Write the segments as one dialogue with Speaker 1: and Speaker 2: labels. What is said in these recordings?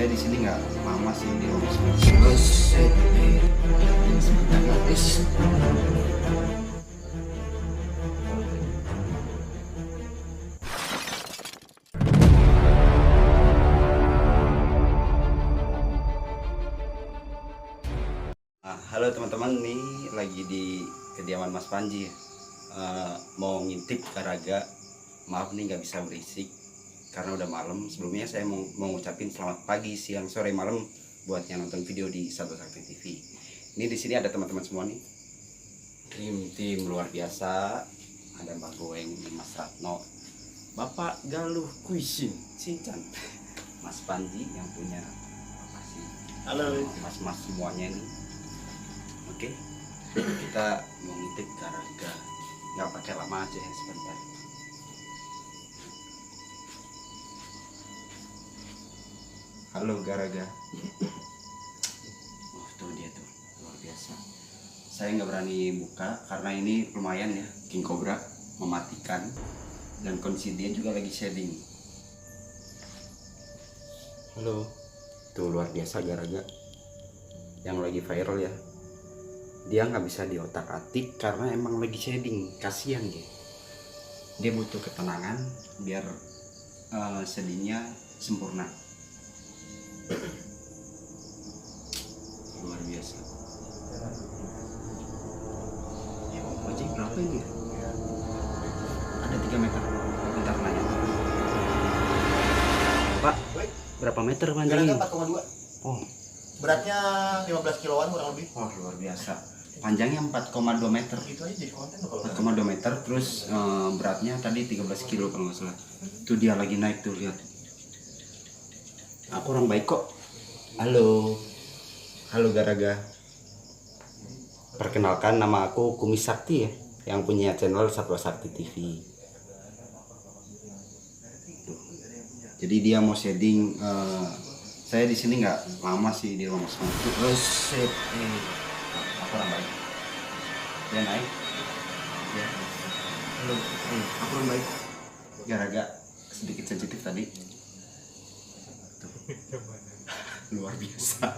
Speaker 1: Saya di sini nggak lama sih di rumah sebentar. Ini sebentar guys. Halo teman-teman, nih lagi di kediaman Mas Panji. Mau ngintip Garaga. Maaf nih nggak bisa berisik karena udah malam. Sebelumnya saya mau ngucapin selamat pagi, siang, sore, malam buat yang nonton video di Satu Sakti TV. Ini di sini ada teman-teman semua nih. Tim luar biasa. Ada Mbak Goeng, Mas Ratno, Bapak Galuh Kuisin, Sinchan, Mas Panji yang punya apa sih?
Speaker 2: Halo
Speaker 1: mas-mas semuanya nih. Oke, kita mau ngintip Garaga. Nggak pakai lama aja ya, sebentar. Halo Garaga. Oh tuh dia tuh, luar biasa. Saya nggak berani buka karena ini lumayan ya, King Cobra mematikan dan kondisi dia juga lagi shading. Halo, tuh luar biasa Garaga yang lagi viral ya. Dia nggak bisa diotak-atik karena emang lagi shading. Kasihan dia butuh ketenangan biar shadingnya sempurna. Luar biasa. Wajib berapa ini ya? Ada 3 meter. Bentar nanya Pak, berapa meter panjangnya?
Speaker 2: 4,2.
Speaker 1: Oh,
Speaker 2: Beratnya 15 kiloan kurang lebih.
Speaker 1: oh luar biasa. Panjangnya 4,2 meter.
Speaker 2: Itu aja jadi konten kalau
Speaker 1: 4,2 meter. Terus beratnya tadi 13 kilo kalau nggak salah. Itu dia lagi naik tuh, lihat. Aku orang baik kok. Halo. Halo Garaga. Perkenalkan, nama aku Kumis Sakti ya, yang punya channel Satwa Sakti TV. Tuh. Jadi dia mau shading. Saya di sini nggak lama sih di rumah sama. Aku orang baik. Dia naik. Ya. Halo. Aku orang baik. Garaga sedikit sensitif tadi. Tuh. Luar biasa.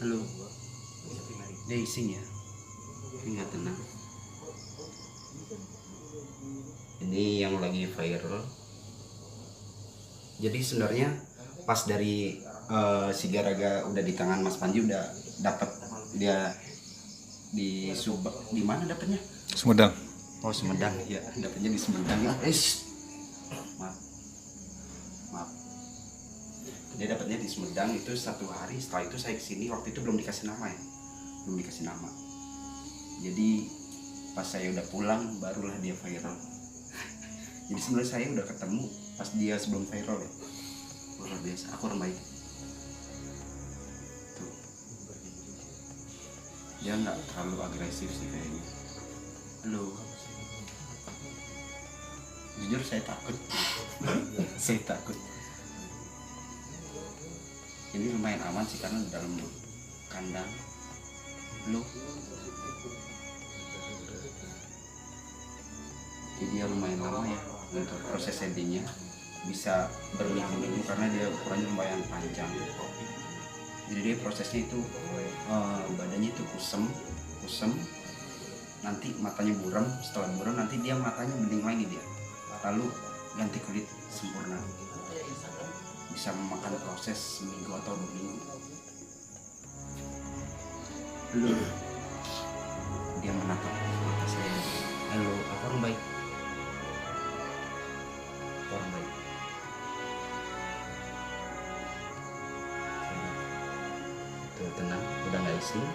Speaker 1: Halo. Dia ising ya. Ini nggak tenang. Ini yang lagi viral. Jadi sebenarnya pas dari si Garaga udah di tangan Mas Panji, udah dapat dia di di mana dapatnya?
Speaker 3: Sumedang.
Speaker 1: Oh Sumedang ya, dapatnya di Sumedang ya. Maaf. Dia dapatnya di Sumedang itu 1 hari. Setelah itu saya kesini, waktu itu belum dikasih nama ya, belum dikasih nama. Jadi pas saya udah pulang barulah dia viral. Jadi sebenarnya saya udah ketemu pas dia sebelum viral ya. Luar biasa, aku orang baik. Tuh. Dia nggak terlalu agresif sih kayaknya. Halo. Jujur saya takut. Saya takut. Ini lumayan aman sih karena di dalam kandang. Halo. Jadi dia lumayan lama ya untuk proses shadingnya, bisa berminggu-minggu karena dia ukurannya lumayan panjang. Jadi dia prosesnya itu badannya itu kusem, nanti matanya buram. Setelah buram nanti dia matanya bening lagi dia, lalu ganti kulit sempurna. Bisa memakan proses seminggu atau 2 minggu. Halo. Dia menatap mata saya. Halo, aku orang baik. Orang baik. Tuh tenang, udah nggak ising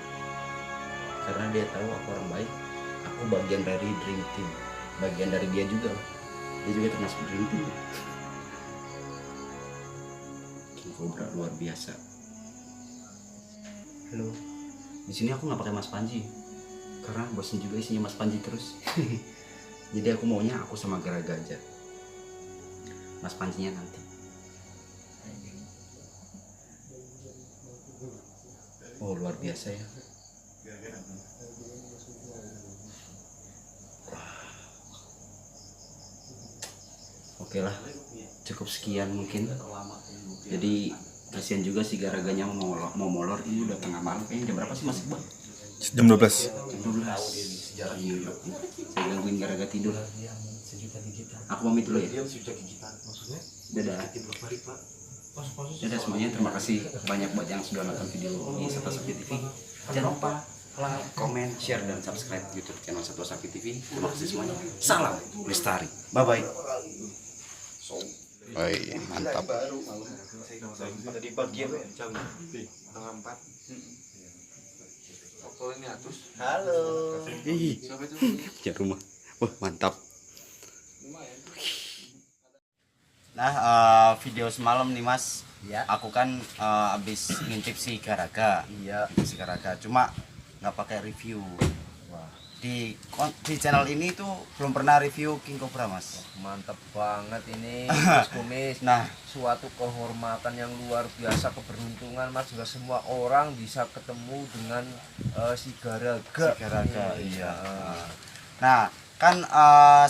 Speaker 1: karena dia tahu aku orang baik. Aku bagian dari dream team, bagian dari dia juga. Dia juga termasuk dream team. King Cobra luar biasa. Halo, di sini aku nggak pakai Mas Panji karena bosan juga isinya Mas Panji terus. Jadi aku maunya aku sama Garaga aja. Mas Panjinya nanti. Oh luar biasa ya. Oke lah. cukup sekian mungkin. Jadi kasihan juga sih Garaganya mau molor. Ini udah tengah malam kayaknya. Jam berapa sih Mas Iqbal?
Speaker 3: Jam 12.
Speaker 1: Jam 12. Iya. Saya gangguin Garaga tidur. Aku pamit dulu ya. Dadah. Dadah semuanya. Terima kasih banyak buat yang sudah nonton video di Satu Sakti TV. Jangan lupa like, comment, share, dan subscribe YouTube channel Satu Sakti TV. Terima kasih semuanya. Salam Lestari. Bye bye.
Speaker 3: Baik, mantap.
Speaker 2: Ada di bagian jam 3:30. Halo.
Speaker 1: Ih, ya rumah. Wah, mantap. Nah, video semalam nih Mas.
Speaker 2: Ya.
Speaker 1: Aku kan abis ngintip si Garaga.
Speaker 2: Iya.
Speaker 1: Si Garaga. Cuma nggak pakai review.
Speaker 2: Wah,
Speaker 1: Di channel ini tuh belum pernah review King Cobra Mas.
Speaker 4: mantep banget ini Mas Kumis.
Speaker 1: Nah,
Speaker 4: Suatu kehormatan yang luar biasa, keberuntungan Mas, juga semua orang bisa ketemu dengan si Garaga.
Speaker 1: si Garaga.
Speaker 4: Ini.
Speaker 1: Iya. Nah, kan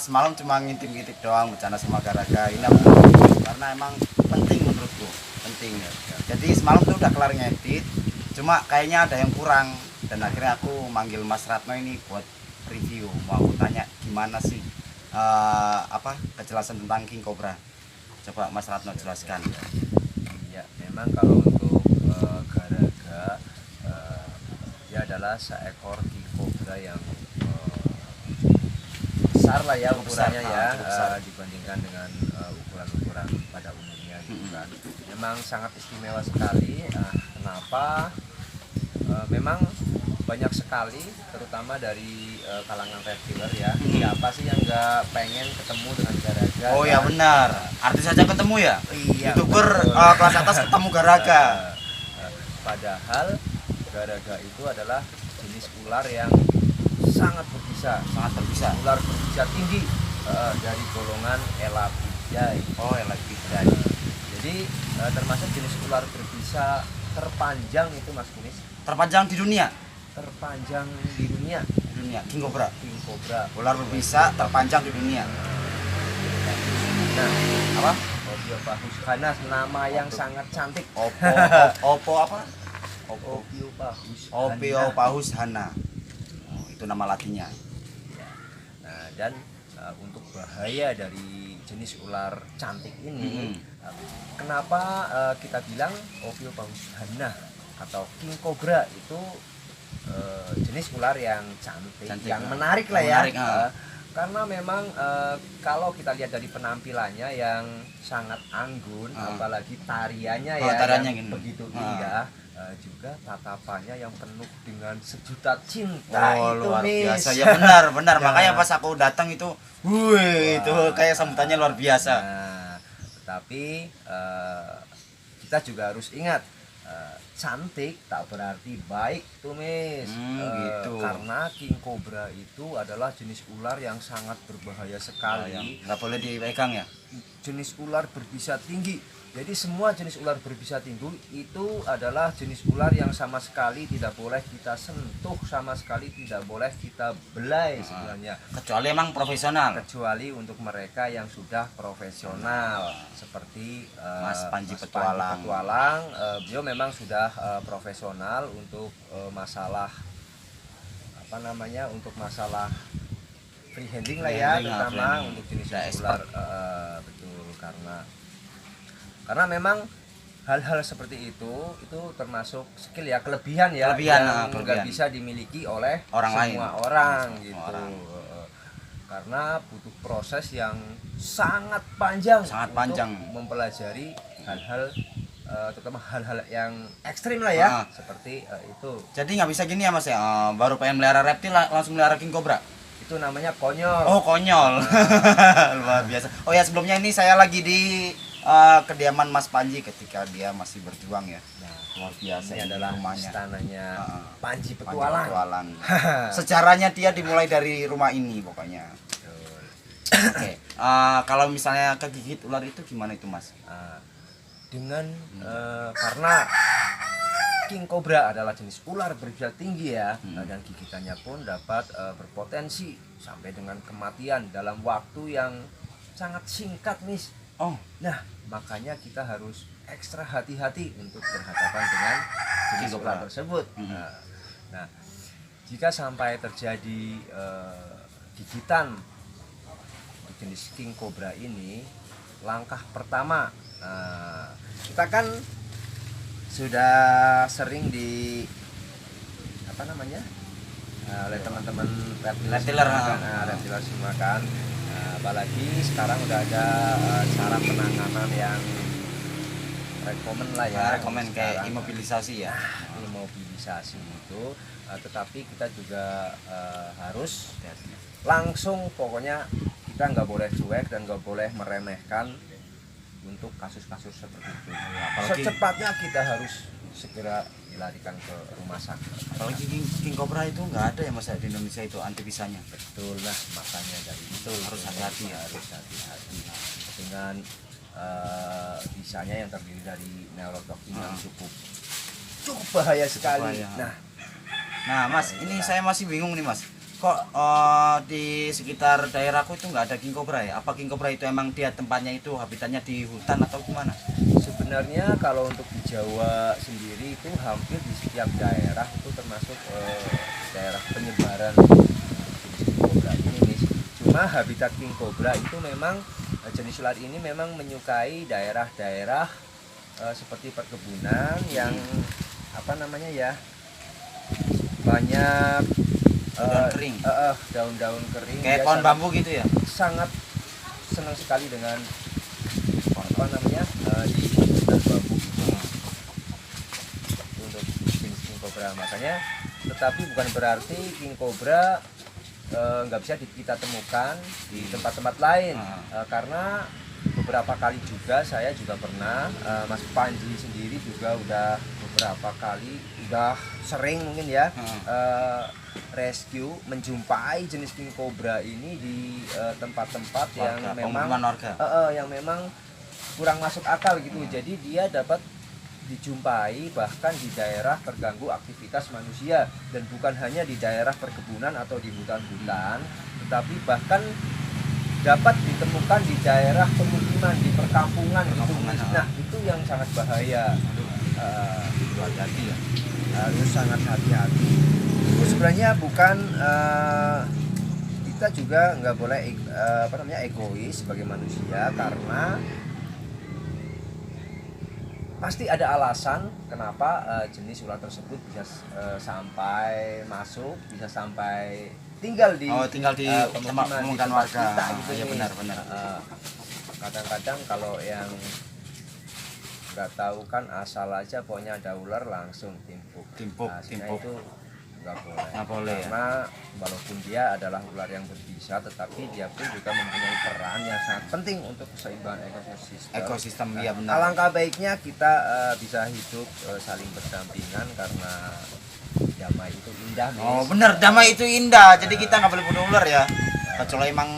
Speaker 1: semalam cuma ngintip-ngintip doang bercanda sama Garaga. Ini aku mau review karena emang penting menurutku, penting. Jadi semalam tuh udah kelar ngedit, cuma kayaknya ada yang kurang dan akhirnya aku manggil Mas Ratno ini buat review. Mau aku tanya gimana sih kejelasan tentang King Cobra. Coba Mas Ratno jelaskan.
Speaker 4: Ya, memang kalau untuk Garaga dia adalah seekor king cobra yang besar lah ya ukurannya ya,
Speaker 1: cukup besar.
Speaker 4: dibandingkan dengan ukuran-ukuran pada umumnya gitu kan. Memang sangat istimewa sekali. Kenapa? Memang banyak sekali, terutama dari kalangan reptiler ya. Siapa sih yang nggak pengen ketemu dengan Garaga?
Speaker 1: Oh ya benar. Artis saja ketemu ya.
Speaker 4: Iya,
Speaker 1: YouTuber
Speaker 4: betul.
Speaker 1: kelas atas ketemu Garaga.
Speaker 4: Padahal Garaga itu adalah jenis ular yang sangat berbisa,
Speaker 1: Sangat berbisa.
Speaker 4: ular berbisa tinggi dari golongan Elapidae.
Speaker 1: Oh ya lagi dari
Speaker 4: Jadi termasuk jenis ular berbisa terpanjang itu Mas Kunis,
Speaker 1: terpanjang di dunia.
Speaker 4: terpanjang di dunia,
Speaker 1: King Cobra.
Speaker 4: King Cobra.
Speaker 1: Ular berbisa terpanjang di dunia.
Speaker 4: Nah,
Speaker 1: Apa?
Speaker 4: Ophiopagus Hanas, nama yang sangat cantik.
Speaker 1: Opo apa?
Speaker 4: Ophiopagus Hanas.
Speaker 1: Ophiopagus hana. Oh, itu nama latinnya.
Speaker 4: Nah, dan untuk bahaya dari jenis ular cantik ini, kenapa kita bilang Ophiopagus hana atau King Cobra itu jenis ular yang cantik, yang menarik lah ya.
Speaker 1: Menarik,
Speaker 4: Karena memang kalau kita lihat dari penampilannya yang sangat anggun, apalagi tariannya ya
Speaker 1: tariannya
Speaker 4: yang
Speaker 1: gini.
Speaker 4: begitu indah, juga tatapannya yang penuh dengan sejuta cinta.
Speaker 1: Oh,
Speaker 4: itu
Speaker 1: luar
Speaker 4: Miss.
Speaker 1: biasa. Ya benar.
Speaker 4: Nah.
Speaker 1: Makanya pas aku datang itu, itu kayak sambutannya luar biasa.
Speaker 4: Nah, tetapi kita juga harus ingat, cantik tak berarti baik tuh Miss.
Speaker 1: Gitu.
Speaker 4: Karena King Cobra itu adalah jenis ular yang sangat berbahaya sekali.
Speaker 1: Nggak boleh dipegang ya.
Speaker 4: Jenis ular berbisa tinggi. Jadi semua jenis ular berbisa tinggi itu adalah jenis ular yang sama sekali tidak boleh kita sentuh, sama sekali tidak boleh kita belai sebenarnya.
Speaker 1: Kecuali emang profesional.
Speaker 4: Kecuali untuk mereka yang sudah profesional seperti
Speaker 1: Mas Panji
Speaker 4: Mas
Speaker 1: Petualang.
Speaker 4: Beliau memang sudah profesional untuk masalah untuk masalah free handling lah ya,
Speaker 1: Handling,
Speaker 4: terutama
Speaker 1: handling.
Speaker 4: untuk jenis
Speaker 1: Udah
Speaker 4: ular. Betul, karena memang hal-hal seperti itu termasuk skill ya, kelebihan
Speaker 1: Kelebihan,
Speaker 4: yang nggak
Speaker 1: kelebihan.
Speaker 4: bisa dimiliki oleh
Speaker 1: Orang lain.
Speaker 4: semua orang
Speaker 1: Semua
Speaker 4: gitu.
Speaker 1: orang.
Speaker 4: Karena butuh proses yang sangat panjang,
Speaker 1: Sangat
Speaker 4: untuk
Speaker 1: panjang.
Speaker 4: mempelajari hal-hal terutama hal-hal yang ekstrim lah ya,
Speaker 1: Ah.
Speaker 4: seperti itu.
Speaker 1: Jadi nggak bisa gini ya Mas ya. Baru pengen melihara reptil langsung melihara King Cobra.
Speaker 4: Itu namanya konyol.
Speaker 1: Oh konyol. Luar biasa. Oh ya sebelumnya ini saya lagi di kediaman Mas Panji ketika dia masih berjuang ya.
Speaker 4: Nah,
Speaker 1: Luar biasa
Speaker 4: ini adalah
Speaker 1: rumahnya.
Speaker 4: istananya
Speaker 1: Panji
Speaker 4: Panji Petualang.
Speaker 1: Petualang. Sejarahnya dia dimulai dari rumah ini pokoknya.
Speaker 4: Betul.
Speaker 1: Oke. Kalau misalnya kegigit ular itu gimana itu Mas?
Speaker 4: Dengan karena King Cobra adalah jenis ular berbisa tinggi ya, dan gigitannya pun dapat berpotensi sampai dengan kematian dalam waktu yang sangat singkat Miss.
Speaker 1: Oh,
Speaker 4: Nah, makanya kita harus ekstra hati-hati untuk berhadapan dengan jenis
Speaker 1: King
Speaker 4: ular
Speaker 1: cobra.
Speaker 4: tersebut. Nah, jika sampai terjadi gigitan untuk jenis king cobra ini, langkah pertama kita kan sudah sering di apa namanya oleh teman-teman
Speaker 1: Reptiler,
Speaker 4: reptiler semua kan. Apalagi sekarang udah ada cara penanganan yang rekomen lah ya,
Speaker 1: rekomen kayak
Speaker 4: sekarang.
Speaker 1: imobilisasi ya.
Speaker 4: Imobilisasi itu, tetapi kita juga harus langsung, pokoknya kita nggak boleh cuek dan nggak boleh meremehkan untuk kasus-kasus seperti itu.
Speaker 1: apalagi-
Speaker 4: Secepatnya kita harus segera dilarikan ke rumah sakit.
Speaker 1: Apalagi king cobra itu nggak ada ya Mas di Indonesia itu anti bisanya.
Speaker 4: Betul, nah makanya dari itu
Speaker 1: Harus hati-hati ya.
Speaker 4: harus hati-hati dengan bisanya yang terdiri dari neurotoxin yang cukup bahaya sekali.
Speaker 1: bahaya.
Speaker 4: Nah,
Speaker 1: Nah Mas, ini saya masih bingung nih Mas. Kok di sekitar daerahku itu nggak ada king cobra ya? Apa king cobra itu emang dia tempatnya itu habitatnya di hutan atau gimana?
Speaker 4: sebenarnya kalau untuk di Jawa sendiri itu hampir di setiap daerah itu termasuk daerah penyebaran jenis king cobra ini nih. Cuma habitat king cobra itu memang jenis ular ini memang menyukai daerah-daerah seperti perkebunan yang apa namanya ya, banyak
Speaker 1: Daun kering.
Speaker 4: daun-daun kering.
Speaker 1: Kayak
Speaker 4: Dia
Speaker 1: pohon
Speaker 4: sangat-
Speaker 1: bambu gitu ya?
Speaker 4: sangat senang sekali dengan apa namanya di hutan bambu untuk jenis king cobra. Makanya, tetapi bukan berarti king cobra nggak bisa kita temukan di tempat-tempat lain. Karena beberapa kali juga saya juga pernah, Mas Panji sendiri juga udah beberapa kali, udah sering mungkin ya rescue menjumpai jenis king cobra ini di tempat-tempat yang
Speaker 1: Warga,
Speaker 4: memang
Speaker 1: pemukiman warga.
Speaker 4: yang memang kurang masuk akal gitu. Jadi dia dapat dijumpai bahkan di daerah terganggu aktivitas manusia, dan bukan hanya di daerah perkebunan atau di hutan-hutan, tetapi bahkan dapat ditemukan di daerah pemukiman, di perkampungan gitu.
Speaker 1: Perkampungan,
Speaker 4: Nah, itu yang sangat bahaya.
Speaker 1: Hati-hati ya.
Speaker 4: Harus sangat hati-hati. Itu sebenarnya bukan kita juga nggak boleh egois sebagai manusia, karena pasti ada alasan kenapa jenis ular tersebut bisa sampai masuk, bisa sampai tinggal di
Speaker 1: tinggal di tempat pemukiman
Speaker 4: tempat
Speaker 1: warga.
Speaker 4: kita gitu
Speaker 1: Iya,
Speaker 4: nih.
Speaker 1: benar-benar.
Speaker 4: Kadang-kadang kalau yang nggak tahu kan, asal aja pokoknya ada ular langsung timpuk. Aslinya
Speaker 1: Timpuk.
Speaker 4: itu nggak boleh.
Speaker 1: Nggak boleh, ya.
Speaker 4: Karena walaupun dia adalah ular yang berbisa, tetapi dia pun juga mempunyai peran yang sangat penting untuk keseimbangan ekosistem.
Speaker 1: Ekosistem, iya benar.
Speaker 4: Alangkah baiknya kita bisa hidup saling berdampingan, karena damai itu indah.
Speaker 1: Oh benar, damai itu indah. Jadi kita nggak boleh bunuh ular ya. Kecuali emang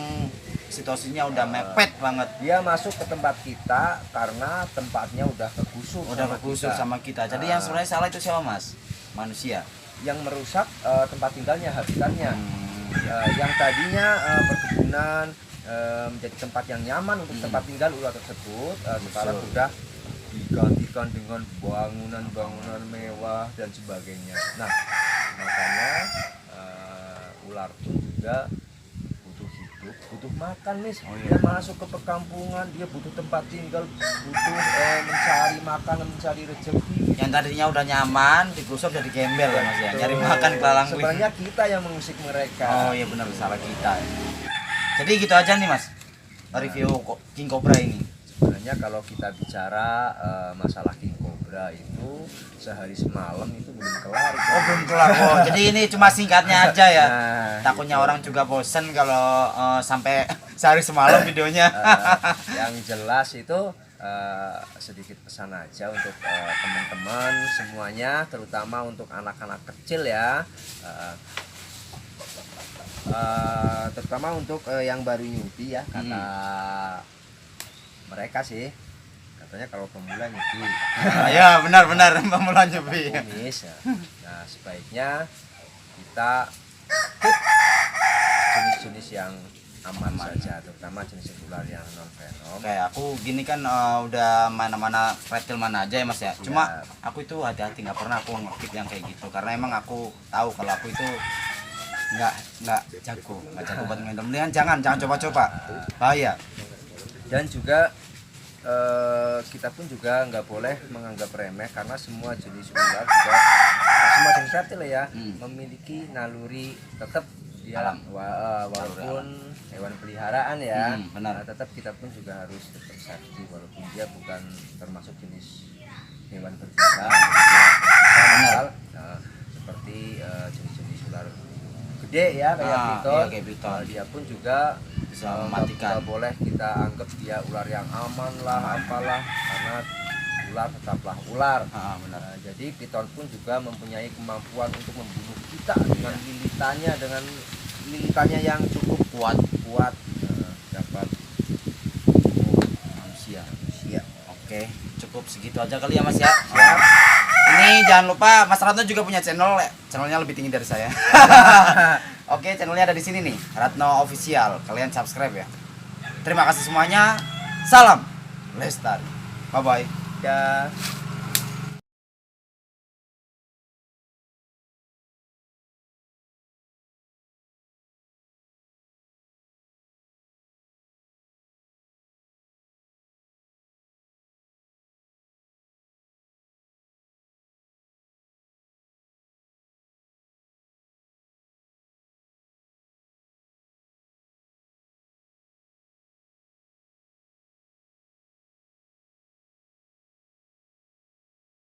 Speaker 1: situasinya udah mepet banget.
Speaker 4: Dia masuk ke tempat kita karena tempatnya udah kegusur.
Speaker 1: Udah bergusur sama kita. Jadi yang sebenarnya salah itu siapa Mas? Manusia.
Speaker 4: Yang merusak tempat tinggalnya, habitatnya.
Speaker 1: Iya.
Speaker 4: Yang tadinya perkebunan menjadi tempat yang nyaman untuk tempat tinggal ular tersebut, sekarang udah digantikan dengan bangunan-bangunan mewah dan sebagainya. Nah, makanya ular pun juga butuh hidup, butuh makan, Miss. Dia masuk ke perkampungan, dia butuh tempat tinggal, butuh mencari makanan, mencari rezeki.
Speaker 1: Yang tadinya udah nyaman, digusur jadi gembel ya Mas ya. Nyari makan kelalang.
Speaker 4: Sebenarnya kita yang mengusik mereka.
Speaker 1: Oh iya benar, salah kita. Jadi gitu aja nih Mas. Review king cobra ini.
Speaker 4: Sebenarnya kalau kita bicara masalah king cobra itu sehari semalam itu belum kelar.
Speaker 1: Oh belum kelar. Oh, jadi ini cuma singkatnya aja ya.
Speaker 4: Nah,
Speaker 1: Takutnya orang juga bosen kalau sampai sehari semalam videonya.
Speaker 4: yang jelas itu sedikit pesan aja untuk teman-teman semuanya, terutama untuk anak-anak kecil ya. Terutama untuk yang baru nyubi ya, kata mereka sih, katanya kalau pemula nyubi
Speaker 1: Ya benar-benar pemula nyubi.
Speaker 4: kumis ya. Nah, sebaiknya kita keep jenis-jenis yang aman saja, terutama jenis ular yang non venom.
Speaker 1: Kayak aku gini kan udah mana-mana reptil mana aja ya Mas ya. Cuma aku itu hati-hati, nggak pernah aku ngekip yang kayak gitu karena emang aku tahu kalau aku itu nggak jago buat ngendong. Mendingan jangan coba-coba, bahaya.
Speaker 4: Dan juga kita pun juga nggak boleh menganggap remeh karena semua jenis ular juga, semua jenis reptil ya memiliki naluri tetap dia walaupun hewan peliharaan ya,
Speaker 1: benar.
Speaker 4: tetap kita pun juga harus tetap safety walaupun dia bukan termasuk jenis hewan berbisa. Benar. Seperti jenis-jenis ular gede ya kayak piton, dia pun juga
Speaker 1: bisa mematikan.
Speaker 4: Tidak boleh kita anggap dia ular yang aman lah apalah, karena ular tetaplah ular.
Speaker 1: Benar.
Speaker 4: Jadi piton pun juga mempunyai kemampuan untuk membunuh kita dengan lilitannya yang cukup kuat dapat manusia.
Speaker 1: Oke, cukup segitu aja kali ya Mas ya. Siap. Ini jangan lupa Mas Ratno juga punya channelnya lebih tinggi dari saya. Oke, channelnya ada di sini nih, Ratno Official. Kalian subscribe ya. Terima kasih semuanya. Salam Lestari. Bye bye.
Speaker 4: Ya.